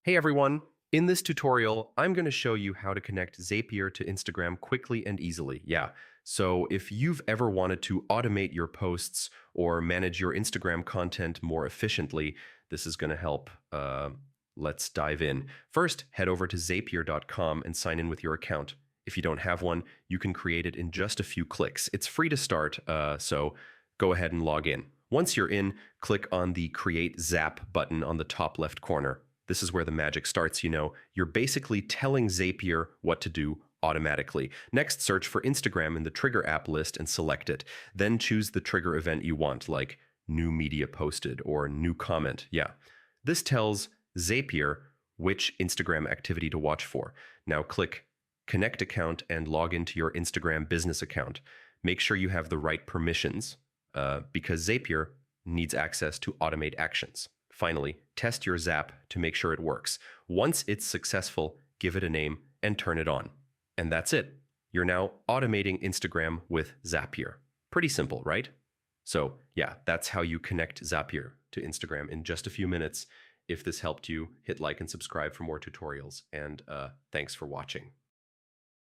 Hey everyone! In this tutorial, I'm going to show you how to connect Zapier to Instagram quickly and easily. Yeah, so if you've ever wanted to automate your posts or manage your Instagram content more efficiently, this is going to help. Let's dive in. First, head over to Zapier.com and sign in with your account. If you don't have one, you can create it in just a few clicks. It's free to start, so go ahead and log in. Once you're in, click on the Create Zap button on the top left corner. This is where the magic starts, You're basically telling Zapier what to do automatically. Next, search for Instagram in the trigger app list and select it. Then choose the trigger event you want, like new media posted or new comment. Yeah. This tells Zapier which Instagram activity to watch for. Now click Connect Account and log into your Instagram business account. Make sure you have the right permissions because Zapier needs access to automate actions. Finally, test your Zap to make sure it works. Once it's successful, give it a name and turn it on. And that's it. You're now automating Instagram with Zapier. Pretty simple, right? So yeah, that's how you connect Zapier to Instagram in just a few minutes. If this helped you, hit like and subscribe for more tutorials. And thanks for watching.